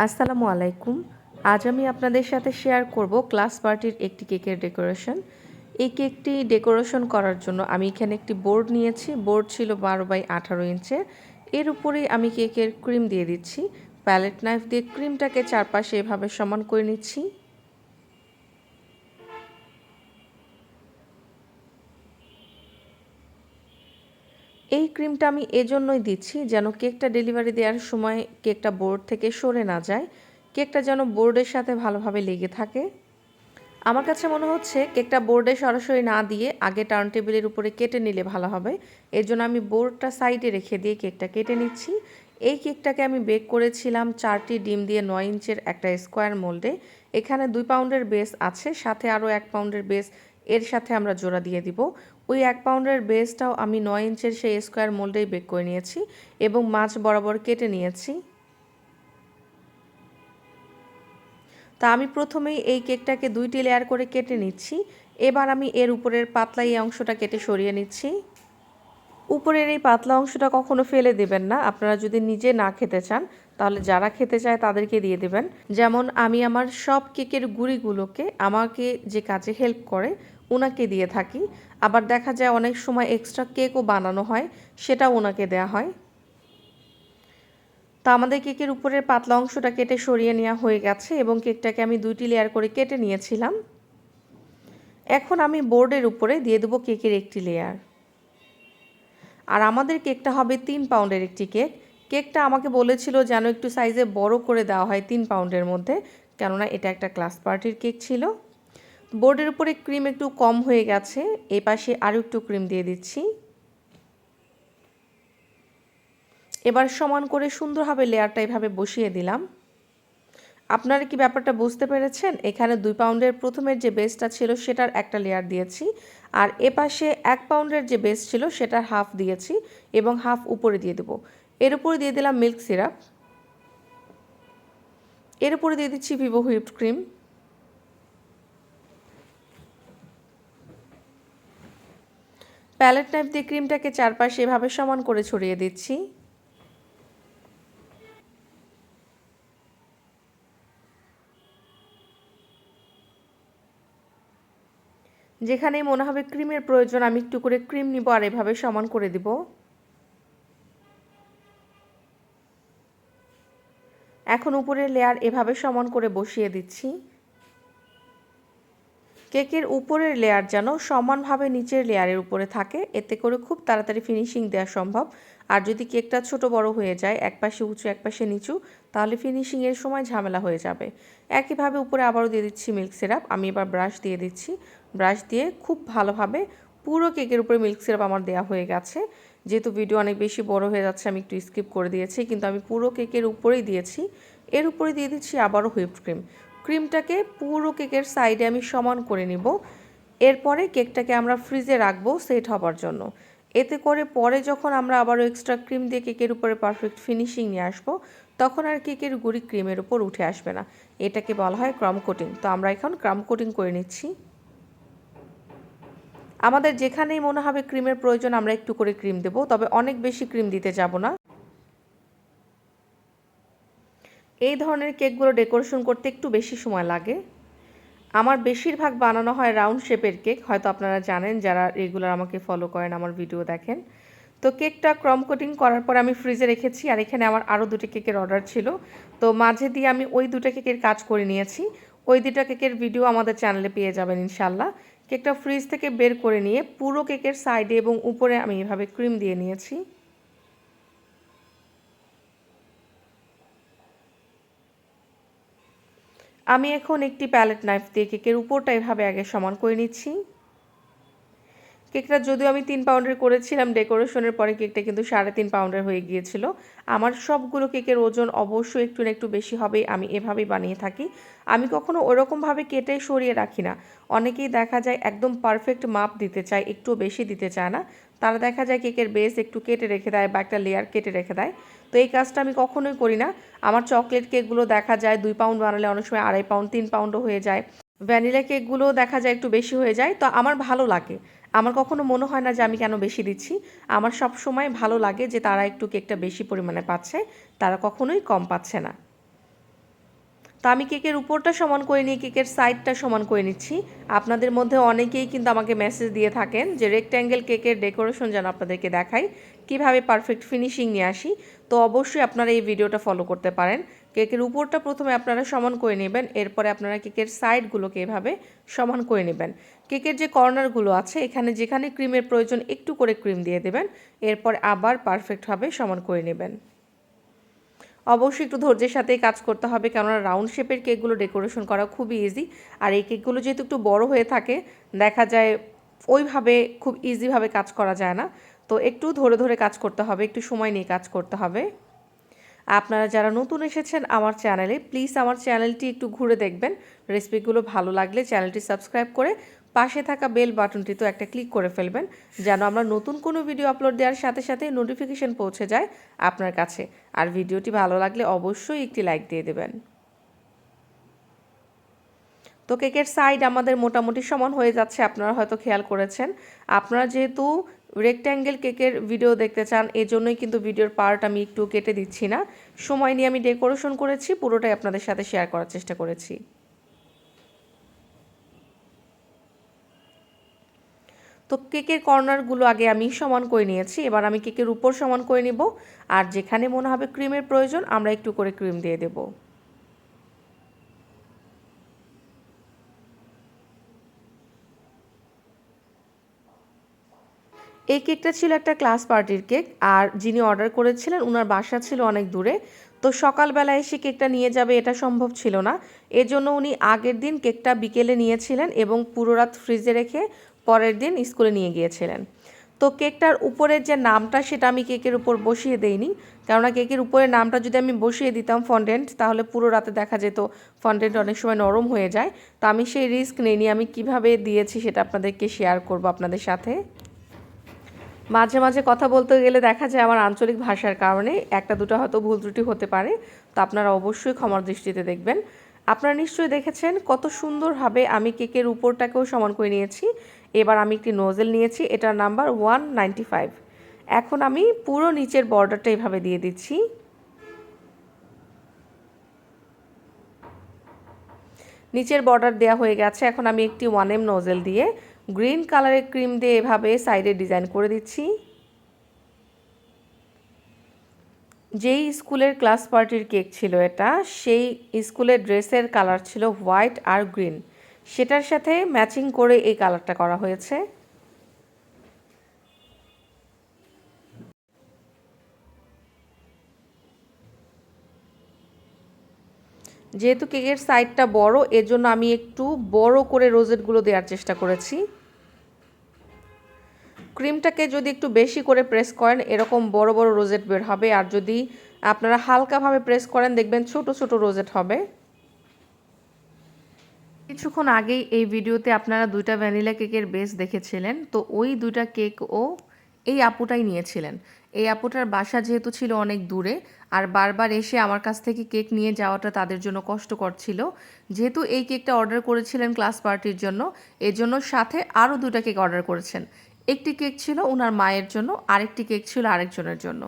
আসসালামু আলাইকুম। আজ আমি আপনাদের সাথে শেয়ার করব ক্লাস পার্টির একটি কেকের ডেকোরেশন। এই কেকটি ডেকোরেশন করার জন্য আমি এখানে একটি বোর্ড নিয়েছি। বোর্ড ছিল 12x18 ইঞ্চের। এর উপরেই আমি কেকের ক্রিম দিয়ে দিচ্ছি। প্যালেট নাইফ দিয়ে ক্রিমটাকে চারপাশে এভাবে সমান করে নিচ্ছি। এই ক্রিমটা আমি এজন্যই দিচ্ছি যেন কেকটা ডেলিভারি দেওয়ার সময় কেকটা বোর্ড থেকে সরে না যায়। কেকটা যেন বোর্ডের সাথে ভালোভাবে লেগে থাকে। আমার কাছে মনে হচ্ছে কেকটা বোর্ডে সরাসরি না দিয়ে আগে টার্ন টেবিলের উপরে কেটে নিলে ভালো হবে। এর জন্য আমি বোর্ডটা সাইডে রেখে দিয়ে কেকটা কেটে নিচ্ছি। এই কেকটাকে আমি বেক করেছিলাম 4টি ডিম দিয়ে 9 ইঞ্চের একটা স্কোয়ার মোল্ডে। এখানে 2 পাউন্ডের বেস আছে, সাথে আরও 1 পাউন্ডের বেস এর সাথে আমরা জোড়া দিয়ে দিব। ওই 1 পাউন্ডের বেসটাও আমি 9 ইঞ্চের সেই স্কোয়ার মোল্ডেই বেক করে নিয়েছি এবং মাঝ বরাবর কেটে নিয়েছি। তা আমি প্রথমেই এই কেকটাকে 2টি লেয়ার করে কেটে নিচ্ছি। এবার আমি এর উপরের পাতলা এই অংশটা কেটে সরিয়ে নিচ্ছি। উপরের এই পাতলা অংশটা কখনো ফেলে দেবেন না। আপনারা যদি নিজে না খেতে চান তাহলে যারা খেতে চায় তাদেরকে দিয়ে দেবেন। যেমন আমি আমার সব কেকের গুঁড়িগুলোকে আমাকে যে কাজে হেল্প করে ওনাকে দিয়ে থাকি। আবার দেখা যায় অনেক সময় এক্সট্রা কেকও বানানো হয়, সেটাও ওনাকে দেয়া হয়। তো আমাদের কেকের উপরের পাতলা অংশটা কেটে সরিয়ে নেওয়া হয়ে গেছে এবং কেকটাকে আমি 2টি লেয়ার করে কেটে নিয়েছিলাম। এখন আমি বোর্ডের উপরে দিয়ে দেবো কেকের একটি লেয়ার। আর আমাদের কেকটা হবে 3 পাউন্ডের একটি কেক। কেকটা আমাকে বলেছিল যেন একটু সাইজে বড় করে দেওয়া হয় 3 পাউন্ডের মধ্যে, কেননা এটা একটা ক্লাস পার্টির কেক ছিল। বোর্ডের উপরে ক্রিম একটু কম হয়ে গেছে, এই পাশে আরও একটু ক্রিম দিয়ে দিচ্ছি। এবার সমান করে সুন্দরভাবে লেয়ারটা এভাবে বসিয়ে দিলাম। আপনারা কি ব্যাপারটা বুঝতে পেরেছেন? এখানে 2 পাউন্ডের প্রথমের যে বেসটা ছিল সেটার একটা লেয়ার দিয়েছি, আর এপাশে 1 পাউন্ডের যে বেস ছিল সেটার হাফ দিয়েছি এবং হাফ উপরে দিয়ে দেবো। এর উপরে দিয়ে দিলাম মিল্ক সিরাপ, এর উপরে দিয়ে দিচ্ছি ভিভো হুইপড ক্রিম। প্যালেট নাইফ দিয়ে ক্রিমটাকে চারপাশে এভাবে সমান করে ছড়িয়ে দিচ্ছি। যেখানেই মনে হবে ক্রিমের প্রয়োজন আমি একটু করে ক্রিম নিব আর এভাবে সমান করে দিব। এখন উপরের লেয়ার এভাবে সমান করে বসিয়ে দিচ্ছি। কেকের উপরের লেয়ার যেন সমানভাবে নিচের লেয়ারের উপরে থাকে, এতে করে খুব তাড়াতাড়ি ফিনিশিং দেওয়া সম্ভব। আর যদি কেকটা ছোট বড় হয়ে যায়, একপাশে উঁচু একপাশে নিচু, তাহলে ফিনিশিংয়ের সময় ঝামেলা হয়ে যাবে। একইভাবে উপরে আবারও দিয়ে দিচ্ছি মিল্ক সিরাপ। আমি এবার ব্রাশ দিয়ে দিচ্ছি। ব্রাশ দিয়ে খুব ভালোভাবে পুরো কেকের উপরে মিল্ক সিরাপ আমার দেওয়া হয়ে গেছে। যেহেতু ভিডিও অনেক বেশি বড় হয়ে যাচ্ছে আমি একটু স্কিপ করে দিয়েছি, কিন্তু আমি পুরো কেকের উপরেই দিয়েছি। এর উপরে দিয়ে দিচ্ছি আবারও হুইপড ক্রিম। ক্রিমটাকে পুরো কেকের সাইডে আমি সমান করে নিব। এরপরে কেকটাকে আমরা ফ্রিজে রাখবো সেট হবার জন্য। এতে করে পরে যখন আমরা আবারও এক্সট্রা ক্রিম দিয়ে কেকের উপরে পারফেক্ট ফিনিশিং নিয়ে আসবো, তখন আর কেকের গুঁড়ি ক্রিমের উপর উঠে আসবে না। এটাকে বলা হয় ক্রাম কোটিং। তো আমরা এখন ক্রাম কোটিং করে নিচ্ছি। আমাদের যেখানেই মনে হবে ক্রিমের প্রয়োজন আমরা একটু করে ক্রিম দেবো, তবে অনেক বেশি ক্রিম দিতে যাব না। এই ধরনের কেকগুলো ডেকোরেশন করতে একটু বেশি সময় লাগে। আমার বেশিরভাগ বানানো হয় রাউন্ড শেপের কেক, হয়তো আপনারা জানেন যারা রেগুলার আমাকে ফলো করেন, আমার ভিডিও দেখেন। তো কেকটা ক্রম কোটিং করার পর আমি ফ্রিজে রেখেছি, আর এখানে আমার আরও 2টি কেকের অর্ডার ছিল। তো মাঝে দিয়ে আমি ওই 2টা কেকের কাজ করে নিয়েছি। ওই 2টা কেকের ভিডিও আমাদের চ্যানেলে পেয়ে যাবেন ইনশাল্লাহ। কেকটা ফ্রিজ থেকে বের করে নিয়ে পুরো কেকের সাইডে এবং উপরে আমি এভাবে ক্রিম দিয়ে নিয়েছি। আমি এখন একটি প্যালেট নাইফ দিয়ে কেকের উপরটা এভাবে আগে সমান করে নিচ্ছি। কেকটা যদিও আমি 3 পাউন্ডের করেছিলাম, ডেকোরেশনের পরে কেকটা কিন্তু 3.5 পাউন্ডের হয়ে গিয়েছিল। আমার সবগুলো কেকের ওজন অবশ্যই একটু না একটু বেশি হবেই, আমি এভাবেই বানিয়ে থাকি। আমি কখনো ওরকমভাবে কেটে সরিয়ে রাখি না। অনেকেই দেখা যায় একদম পারফেক্ট মাপ দিতে চায়, একটু বেশি দিতে চায় না। তারা দেখা যায় কেকের বেস একটু কেটে রেখে দেয় বা একটা লেয়ার কেটে রেখে দেয়। তো এই কাজটা আমি কখনোই করি না। আমার চকলেট কেকগুলো দেখা যায় 2 পাউন্ড বানালে অনেক সময় 2.5 পাউন্ড 3 পাউন্ডও হয়ে যায়। ভ্যানিলা কেকগুলোও দেখা যায় একটু বেশি হয়ে যায়। তো আমার ভালো লাগে। আমার কখনো মনে হয় না যে আমি কেন বেশি দিচ্ছি। আমার সব সময় ভালো লাগে যে তারা একটু কেকটা বেশি পরিমাণে পাচ্ছে, তারা কখনোই কম পাচ্ছে না। তো আমি কেকের উপরটা সমান করে নিয়ে কেকের সাইডটা সমান করে নিচ্ছি। আপনাদের মধ্যে অনেকেই কিন্তু আমাকে মেসেজ দিয়ে থাকেন যে রেক্ট্যাঙ্গেল কেকের ডেকোরেশন যেন আপনাদেরকে দেখাই, কিভাবে পারফেক্ট ফিনিশিং নিয়ে আসি। তো অবশ্যই আপনারা এই ভিডিওটা ফলো করতে পারেন। কেকের উপরটা প্রথমে আপনারা সমান করে নেবেন, এরপরে আপনারা কেকের সাইডগুলোকে এভাবে সমান করে নেবেন। কেকের যে কর্নারগুলো আছে এখানে যেখানে ক্রিমের প্রয়োজন একটু করে ক্রিম দিয়ে দেবেন, এরপর আবার পারফেক্টভাবে সমান করে নেবেন। অবশ্যই একটু ধৈর্যের সাথেই কাজ করতে হবে, কেননা রাউন্ড শেপের কেকগুলো ডেকোরেশন করা খুবই ইজি। আর এই কেকগুলো যেহেতু একটু বড় হয়ে থাকে, দেখা যায় ওইভাবে খুব ইজিভাবে কাজ করা যায় না। তো একটু ধরে ধরে কাজ করতে হবে, একটু সময় নিয়ে কাজ করতে হবে। আপনারা যারা নতুন এসেছেন আমার চ্যানেলে, প্লিজ আমার চ্যানেলটি একটু ঘুরে দেখবেন। রেসিপিগুলো ভালো লাগলে চ্যানেলটি সাবস্ক্রাইব করে পাশে থাকা বেল বাটনটি তো একটা ক্লিক করে ফেলবেন, যেন আমরা নতুন কোনো ভিডিও আপলোড দেওয়ার সাথে সাথে নোটিফিকেশন পৌঁছে যায় আপনার কাছে। আর ভিডিওটি ভালো লাগলে অবশ্যই একটি লাইক দিয়ে দেবেন। তো কেকের সাইড আমাদের মোটামুটি সমান হয়ে যাচ্ছে, আপনারা হয়তো খেয়াল করেছেন। আপনারা যেহেতু রেক্ট্যাঙ্গেল কেকের ভিডিও দেখতে চান, এজন্যই কিন্তু ভিডিওর পার্ট আমি একটু কেটে দিচ্ছি না। সময় নিয়ে আমি ডেকোরেশন করেছি, পুরোটাই আপনাদের সাথে শেয়ার করার চেষ্টা করেছি। তো কেকের কর্নারগুলো আগে আমি সমান করে নিয়েছি, এবার আমি কেকের উপর সমান করে নিব। আর যেখানে মনে হবে ক্রিমের প্রয়োজন আমরা একটু করে ক্রিম দিয়ে দেব। এই কেকটা ছিল একটা ক্লাস পার্টির কেক, আর যিনি অর্ডার করেছিলেন ওনার বাসা ছিল অনেক দূরে। তো সকালবেলা এসে কেকটা নিয়ে যাবে এটা সম্ভব ছিল না, এজন্য উনি আগের দিন কেকটা বিকেলে নিয়েছিলেন এবং পুরো রাত ফ্রিজে রেখে পরের দিন স্কুলে নিয়ে গিয়েছিলেন। তো কেকটার উপরের যে নামটা সেটা আমি কেকের উপর বসিয়ে দেইনি, কেননা কেকের উপরের নামটা যদি আমি বসিয়ে দিতাম ফন্ডেন্ট, তাহলে পুরো রাতে দেখা যেত ফন্ডেন্ট অনেক সময় নরম হয়ে যায়। তো আমি সেই রিস্ক নিইনি। আমি কিভাবে দিয়েছি সেটা আপনাদেরকে শেয়ার করব আপনাদের সাথে। মাঝে মাঝে কথা বলতে গেলে দেখা যায় আমার আঞ্চলিক ভাষার কারণে একটা দুটো হয়তো ভুল ত্রুটি হতে পারে, তো আপনারা অবশ্যই ক্ষমার দৃষ্টিতে দেখবেন। আপনারা নিশ্চয়ই দেখেছেন কত সুন্দরভাবে আমি কেকের উপরটাকেও সমান করে নিয়েছি। এবার আমি একটি নোজেল নিয়েছি, এটার নাম্বার 195। এখন আমি পুরো নিচের বর্ডারটা এভাবে দিয়ে দিচ্ছি। নিচের বর্ডার দেওয়া হয়ে গেছে, এখন আমি একটি 1M নোজেল দিয়ে গ্রিন কালারের ক্রিম দিয়ে এভাবে সাইডে ডিজাইন করে দিচ্ছি। যেই স্কুলের ক্লাস পার্টির কেক ছিল এটা, সেই স্কুলের ড্রেসের কালার ছিল হোয়াইট আর গ্রিন, সেটার সাথে ম্যাচিং করে এই কালারটা করা হয়েছে। যেহেতু কেকের সাইজটা বড়, এজন্য আমি একটু বড় করে রোজেটগুলো দেওয়ার চেষ্টা করেছি। ক্রিমটাকে যদি একটু বেশি করে প্রেস করেন এরকম বড় বড় রোজেট বের হবে, আর যদি আপনারা হালকাভাবে প্রেস করেন দেখবেন ছোট ছোট রোজেট হবে। কিছুক্ষণ আগেই এই ভিডিওতে আপনারা দুইটা ভ্যানিলা কেকের বেস দেখেছিলেন, তো ওই দুইটা কেকও এই আপুটাই নিয়েছিলেন। এই আপুটার বাসা যেহেতু ছিল অনেক দূরে, আর বারবার এসে আমার কাছ থেকে কেক নিয়ে যাওয়াটা তাদের জন্য কষ্টকর ছিল। যেহেতু এই কেকটা অর্ডার করেছিলেন ক্লাস পার্টির জন্য, এজন্য সাথে আরও দুটা কেক অর্ডার করেছেন। একটি কেক ছিল ওনার মায়ের জন্য, আরেকটি কেক ছিল আরেকজনের জন্য।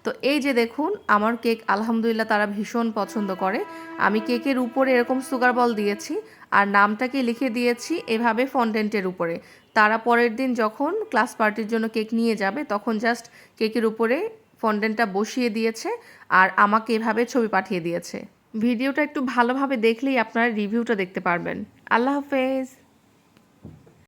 তো এই যে দেখুন আমার কেক আলহামদুলিল্লাহ তারা ভীষণ পছন্দ করে। আমি কেকের উপরে এরকম সুগার বল দিয়েছি আর নামটাকে লিখে দিয়েছি এভাবে ফন্ডেন্টের উপরে। তারা পরের দিন যখন ক্লাস পার্টির জন্য কেক নিয়ে যাবে তখন জাস্ট কেকের উপরে ফন্ডেন্টটা বসিয়ে দিয়েছে আর আমাকে এভাবে ছবি পাঠিয়ে দিয়েছে। ভিডিওটা একটু ভালোভাবে দেখলেই আপনারা রিভিউটা দেখতে পারবেন। আল্লাহ হাফেজ।